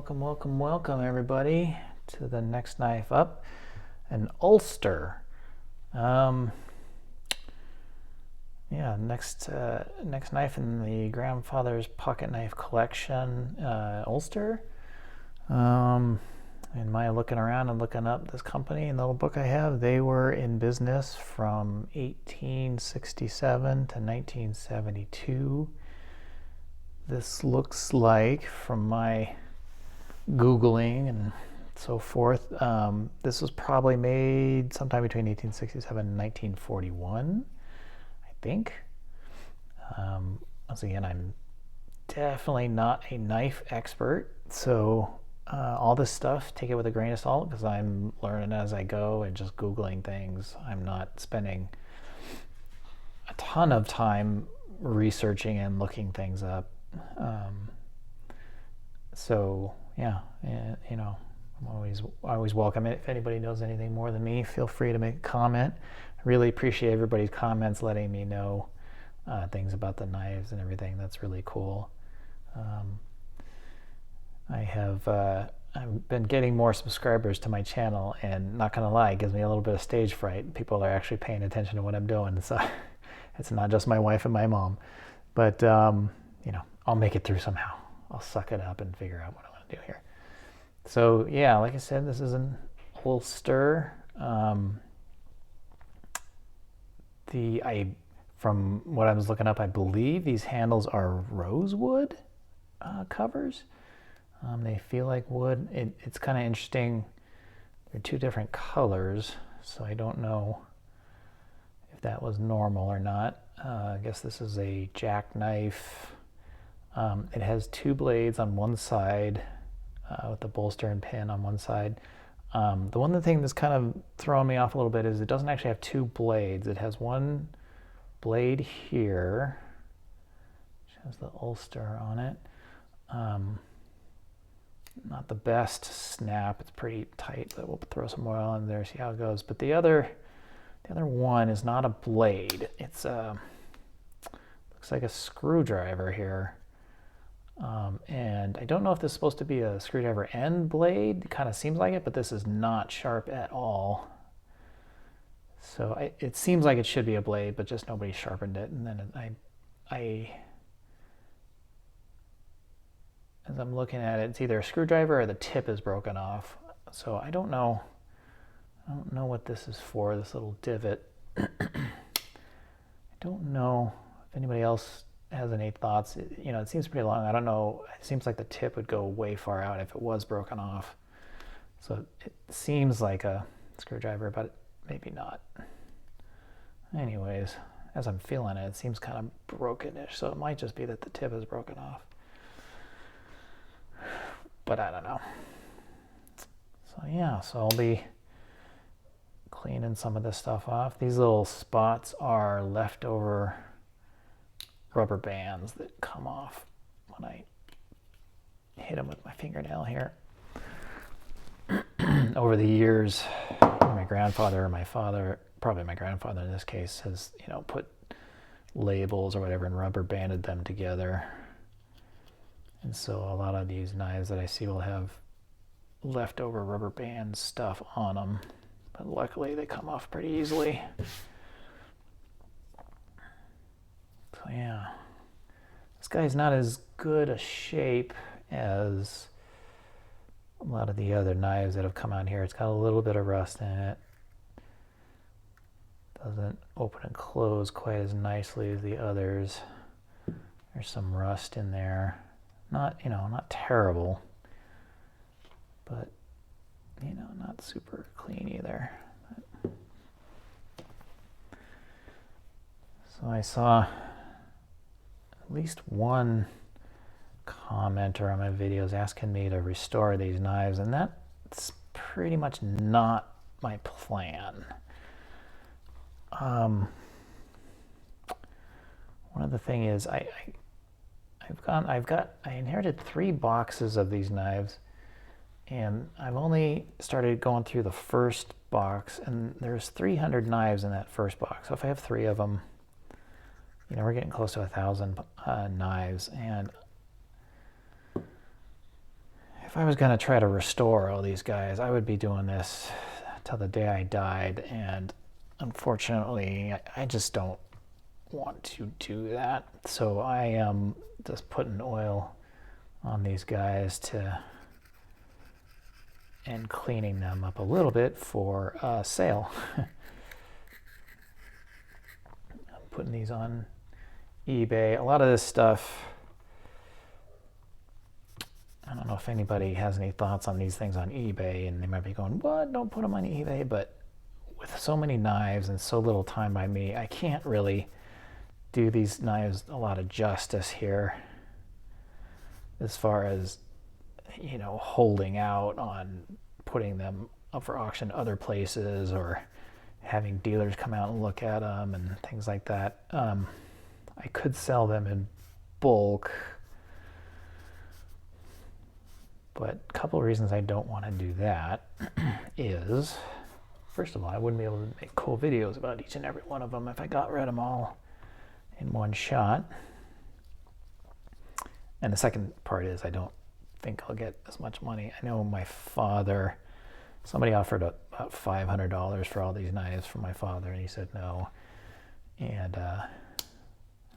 Welcome everybody to the next knife up, an Ulster. Next knife in the grandfather's pocket knife collection, Ulster. And my looking around and looking up this company in the little book I have, they were in business from 1867 to 1972. This looks like, from my Googling and so forth, this was probably made sometime between 1867 and 1941, I think. Once again, I'm definitely not a knife expert, so all this stuff, take it with a grain of salt, because I'm learning as I go and just Googling things. I'm not spending a ton of time researching and looking things up. So yeah, you know, I'm always welcome it. If anybody knows anything more than me, feel free to make a comment. I really appreciate everybody's comments letting me know things about the knives and everything. That's really cool. I've been getting more subscribers to my channel, and not gonna lie, it gives me a little bit of stage fright. People are actually paying attention to what I'm doing, so it's not just my wife and my mom. But you know, I'll make it through somehow. I'll suck it up and figure out what I want to do here. So yeah, like I said, this is an Ulster. From what I was looking up, I believe these handles are rosewood covers. They feel like wood. It's kind of interesting. They're two different colors, so I don't know if that was normal or not. I guess this is a jackknife. It has two blades on one side with the bolster and pin on one side. The one thing that's kind of throwing me off a little bit is it doesn't actually have two blades. It has one blade here, which has the Ulster on it. Not the best snap. It's pretty tight, but we'll throw some oil in there, see how it goes. But the other one is not a blade. It's looks like a screwdriver here. And I don't know if this is supposed to be a screwdriver end blade. It kind of seems like it, but this is not sharp at all. So it seems like it should be a blade, but just nobody sharpened it. And then as I'm looking at it, it's either a screwdriver or the tip is broken off. So I don't know what this is for, this little divot. I don't know if anybody else has any thoughts. You know, it seems pretty long. I don't know. It seems like the tip would go way far out if it was broken off. So it seems like a screwdriver, but maybe not. Anyways, as I'm feeling it, it seems kind of broken-ish. So it might just be that the tip is broken off. But I don't know. So yeah, so I'll be cleaning some of this stuff off. These little spots are leftover rubber bands that come off when I hit them with my fingernail here. Over the years, my grandfather or my father, probably my grandfather in this case, has, you know, put labels or whatever and rubber banded them together. And so a lot of these knives that I see will have leftover rubber band stuff on them, but luckily they come off pretty easily. So yeah, this guy's not as good a shape as a lot of the other knives that have come out here. It's got a little bit of rust in it. Doesn't open and close quite as nicely as the others. There's some rust in there. Not, you know, not terrible, but, you know, not super clean either. So I saw at least one commenter on my videos asking me to restore these knives, and that's pretty much not my plan. One of the thing is I inherited 3 boxes of these knives, and I've only started going through the first box, and there's 300 knives in that first box. So if I have 3 of them, you know, we're getting close to 1,000 knives, and if I was going to try to restore all these guys, I would be doing this till the day I died, and unfortunately, I just don't want to do that. So I am just putting oil on these guys and cleaning them up a little bit for sale. I'm putting these on eBay. A lot of this stuff, I don't know if anybody has any thoughts on these things on eBay, and they might be going, what? Don't put them on eBay. But with so many knives and so little time by me, I can't really do these knives a lot of justice here as far as, you know, holding out on putting them up for auction other places or having dealers come out and look at them and things like that. I could sell them in bulk, but a couple of reasons I don't want to do that is, first of all, I wouldn't be able to make cool videos about each and every one of them if I got rid of them all in one shot. And the second part is I don't think I'll get as much money. I know my father, somebody offered about $500 for all these knives for my father, and he said no. And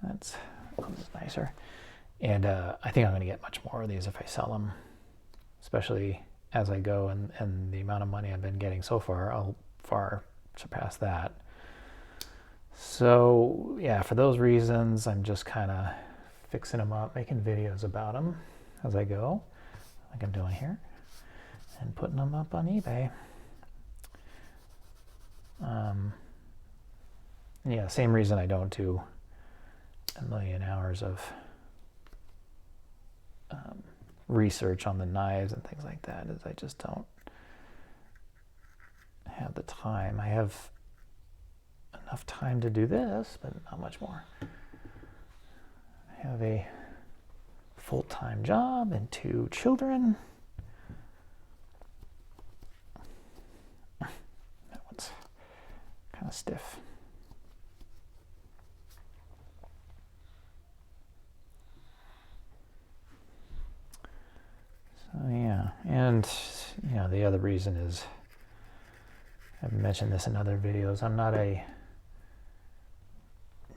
that's nicer. And I think I'm going to get much more of these if I sell them, especially as I go, and the amount of money I've been getting so far, I'll far surpass that. So yeah, for those reasons, I'm just kind of fixing them up, making videos about them as I go, like I'm doing here, and putting them up on eBay. Yeah, same reason I don't do a million hours of research on the knives and things like that, is I just don't have the time. I have enough time to do this, but not much more. I have a full-time job and 2 children. That one's kind of stiff. So yeah, and you know, the other reason is, I've mentioned this in other videos, I'm not a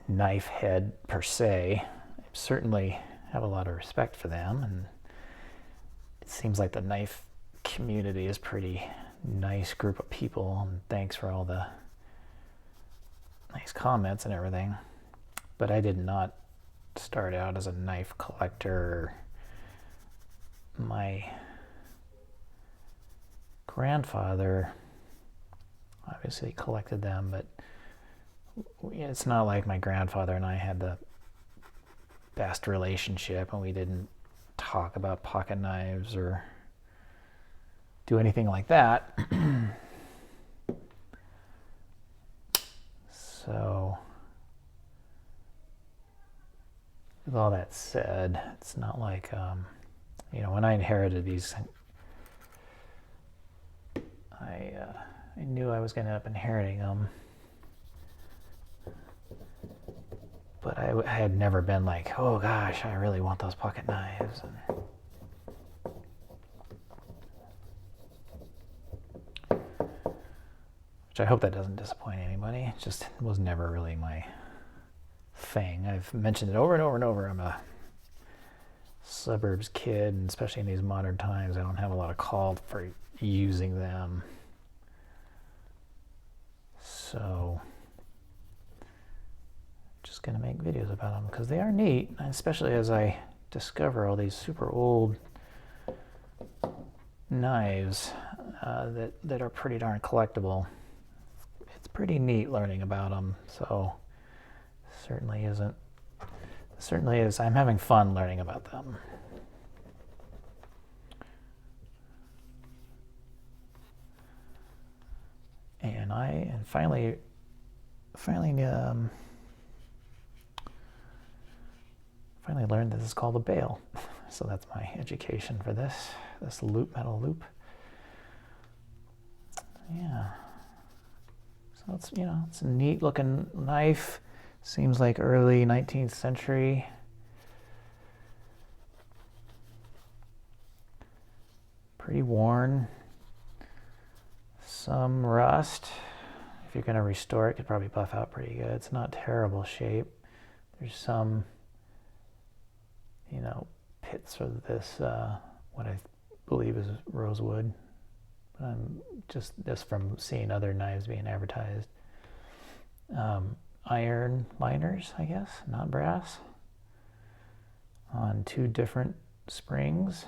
knife head per se. I certainly have a lot of respect for them, and it seems like the knife community is pretty nice group of people, and thanks for all the nice comments and everything. But I did not start out as a knife collector. My grandfather obviously collected them, but it's not like my grandfather and I had the best relationship, and we didn't talk about pocket knives or do anything like that. So with all that said, it's not like you know, when I inherited these, I knew I was going to end up inheriting them, but I had never been like, oh gosh, I really want those pocket knives. Which I hope that doesn't disappoint anybody. It just was never really my thing. I've mentioned it over and over and over. I'm a suburbs kid, and especially in these modern times, I don't have a lot of call for using them. So just gonna make videos about them because they are neat, especially as I discover all these super old knives that are pretty darn collectible. It's pretty neat learning about them. So certainly is. I'm having fun learning about them. And I finally learned this is called a bail. So that's my education for this metal loop. Yeah. So it's, you know, it's a neat looking knife. Seems like early 19th century. Pretty worn. Some rust. If you're going to restore it, it could probably buff out pretty good. It's not terrible shape. There's some, you know, pits of this, what I believe is rosewood. Just from seeing other knives being advertised. Iron liners, I guess, not brass, on 2 different springs.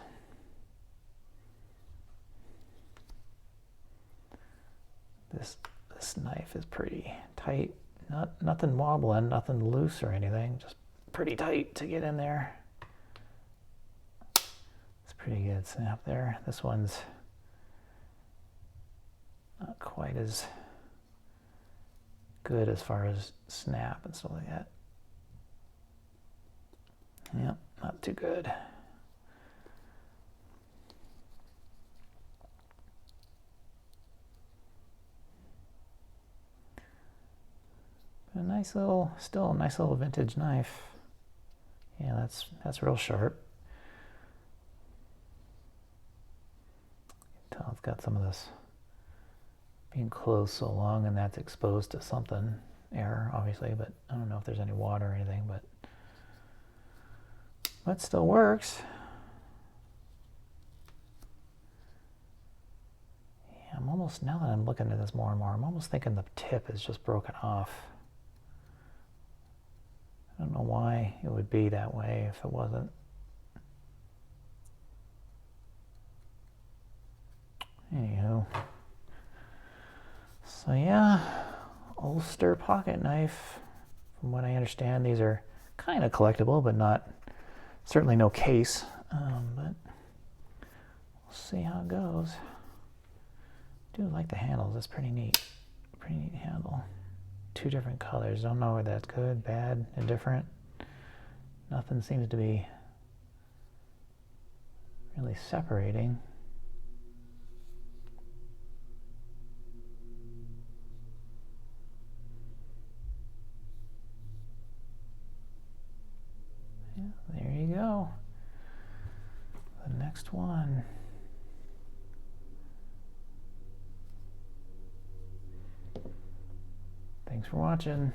This knife is pretty tight. Nothing wobbling, nothing loose or anything. Just pretty tight to get in there. It's pretty good snap there. This one's not quite as good as far as snap and stuff like that. Yep, not too good. A nice little, still a nice little vintage knife. Yeah, that's real sharp. You can tell it's got some of this being closed so long, and that's exposed to something, air obviously, but I don't know if there's any water or anything, but still works. Yeah, I'm almost, now that I'm looking at this more and more, I'm almost thinking the tip is just broken off. I don't know why it would be that way if it wasn't. Anywho. So yeah, Ulster pocket knife. From what I understand, these are kind of collectible, but not, certainly no case. But we'll see how it goes. I do like the handles. That's pretty neat. Pretty neat handle. 2 different colors. Don't know whether that's good, bad, indifferent. Nothing seems to be really separating. Yeah, there you go. The next one. Thanks for watching.